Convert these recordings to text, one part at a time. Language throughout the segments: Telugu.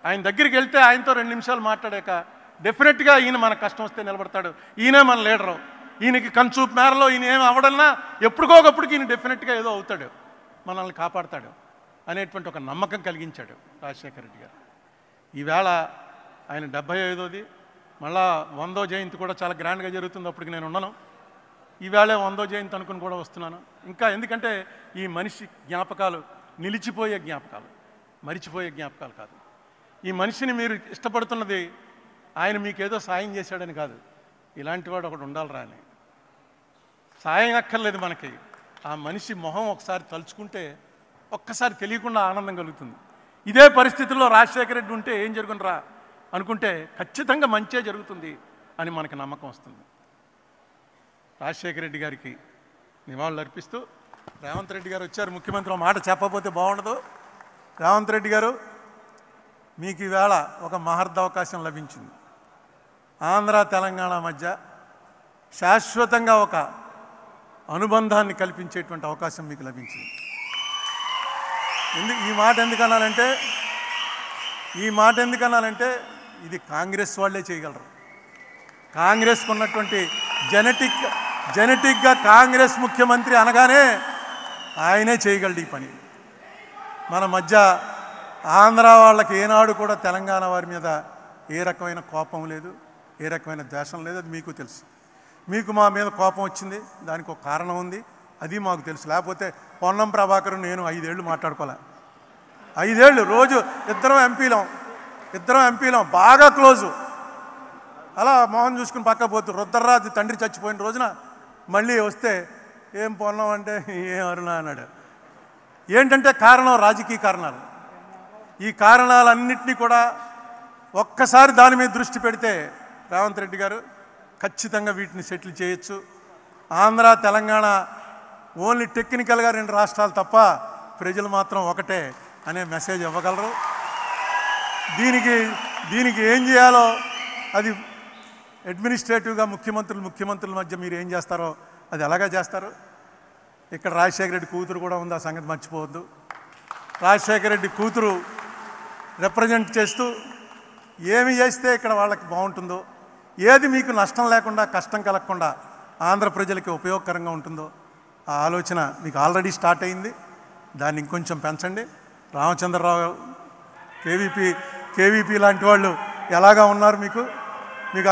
ఆయన దగ్గరికి వెళ్తే ఆయనతో 2 నిమిషాలు మాట్లాడాక డెఫినెట్గా ఈయన మన కష్టం వస్తే నిలబడతాడు, ఈయనే మన లీడరు, ఈయనకి కన్సూప్ మేరలో ఈయన ఏమి అవ్వడన్నా ఎప్పటికోకప్పటికి ఈయన డెఫినెట్గా ఏదో అవుతాడు, మనల్ని కాపాడతాడు అనేటువంటి ఒక నమ్మకం కలిగించాడు రాజశేఖర రెడ్డి గారు. ఈవేళ ఆయన 75వ మళ్ళా 100వ జయంతి కూడా చాలా గ్రాండ్గా జరుగుతుంది. అప్పటికి నేను ఉన్నాను. ఈవేళ 100వ జయంతి అనుకుని కూడా వస్తున్నాను. ఇంకా ఎందుకంటే ఈ మనిషి జ్ఞాపకాలు నిలిచిపోయే జ్ఞాపకాలు, మరిచిపోయే జ్ఞాపకాలు కాదు. ఈ మనిషిని మీరు ఇష్టపడుతున్నది ఆయన మీకేదో సాయం చేశాడని కాదు, ఇలాంటి వాడు ఒకడు ఉండాలిరా అని. సాయం అక్కర్లేదు మనకి, ఆ మనిషి మొహం ఒకసారి తలుచుకుంటే ఒక్కసారి తెలియకుండా ఆనందం కలుగుతుంది. ఇదే పరిస్థితుల్లో రాజశేఖర రెడ్డి ఉంటే ఏం జరుగునరా అనుకుంటే ఖచ్చితంగా మంచే జరుగుతుంది అని మనకి నమ్మకం వస్తుంది. రాజశేఖర రెడ్డి గారికి నివాళులు అర్పిస్తూ రేవంత్ రెడ్డి గారు వచ్చారు. ముఖ్యమంత్రి మాట చెప్పకపోతే బాగుండదు. రేవంత్ రెడ్డి గారు, మీకు ఈవేళ ఒక మహర్దవకాశం లభించింది. ఆంధ్ర తెలంగాణ మధ్య శాశ్వతంగా ఒక అనుబంధాన్ని కల్పించేటువంటి అవకాశం మీకు లభించింది. ఈ మాట ఎందుకన్నానంటే ఇది కాంగ్రెస్ వాళ్ళే చేయగలరు. కాంగ్రెస్కు ఉన్నటువంటి జెనెటిక్గా కాంగ్రెస్ ముఖ్యమంత్రి అనగానే ఆయనే చేయగలడు ఈ పని. మన మధ్య ఆంధ్ర వాళ్ళకి ఏనాడు కూడా తెలంగాణ వారి మీద ఏ రకమైన కోపం లేదు, ఏ రకమైన ద్వేషం లేదు. అది మీకు తెలుసు. మీకు మా మీద కోపం వచ్చింది, దానికి ఒక కారణం ఉంది, అది మాకు తెలుసు. లేకపోతే పొన్నం ప్రభాకర్ నేను 5 ఏళ్ళు మాట్లాడుకోలే. 5 ఏళ్ళు రోజు ఇద్దరం ఎంపీలం బాగా క్లోజు. అలా మోహన్ చూసుకుని పక్క పోతూ రుద్రరాజు తండ్రి చచ్చిపోయిన రోజున మళ్ళీ వస్తే ఏం పొన్నం అంటే ఏం అరుణ అన్నాడు. ఏంటంటే కారణం రాజకీయ కారణాలు. ఈ కారణాలన్నింటినీ కూడా ఒక్కసారి దాని మీద దృష్టి పెడితే రేవంత్ రెడ్డి గారు ఖచ్చితంగా వీటిని సెటిల్ చేయొచ్చు. ఆంధ్ర తెలంగాణ ఓన్లీ టెక్నికల్గా 2 రాష్ట్రాలు తప్ప ప్రజలు మాత్రం ఒకటే అనే మెసేజ్ ఇవ్వగలరు. దీనికి ఏం చేయాలో అది అడ్మినిస్ట్రేటివ్గా ముఖ్యమంత్రుల మధ్య మీరు ఏం చేస్తారో అది ఎలాగా చేస్తారు. ఇక్కడ రాజశేఖర రెడ్డి కూతురు కూడా ఉంది, ఆ సంగతి మర్చిపోవద్దు. రాజశేఖర రెడ్డి కూతురు రిప్రజెంట్ చేస్తూ ఏమి చేస్తే ఇక్కడ వాళ్ళకి బాగుంటుందో, ఏది మీకు నష్టం లేకుండా కష్టం కలగకుండా ఆంధ్ర ప్రజలకి ఉపయోగకరంగా ఉంటుందో ఆ ఆలోచన మీకు ఆల్రెడీ స్టార్ట్ అయింది. దాన్ని ఇంకొంచెం పెంచండి. రామచంద్రరావు కేవీపీ లాంటి వాళ్ళు ఎలాగా ఉన్నారు, మీకు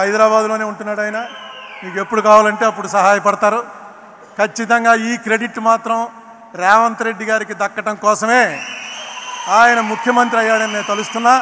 హైదరాబాద్లోనే ఉంటున్నాడు ఆయన. మీకు ఎప్పుడు కావాలంటే అప్పుడు సహాయపడతారు. ఖచ్చితంగా ఈ క్రెడిట్ మాత్రం రేవంత్ రెడ్డి గారికి దక్కటం కోసమే ఆయన ముఖ్యమంత్రి అయ్యాడని నేను తలుస్తున్నా.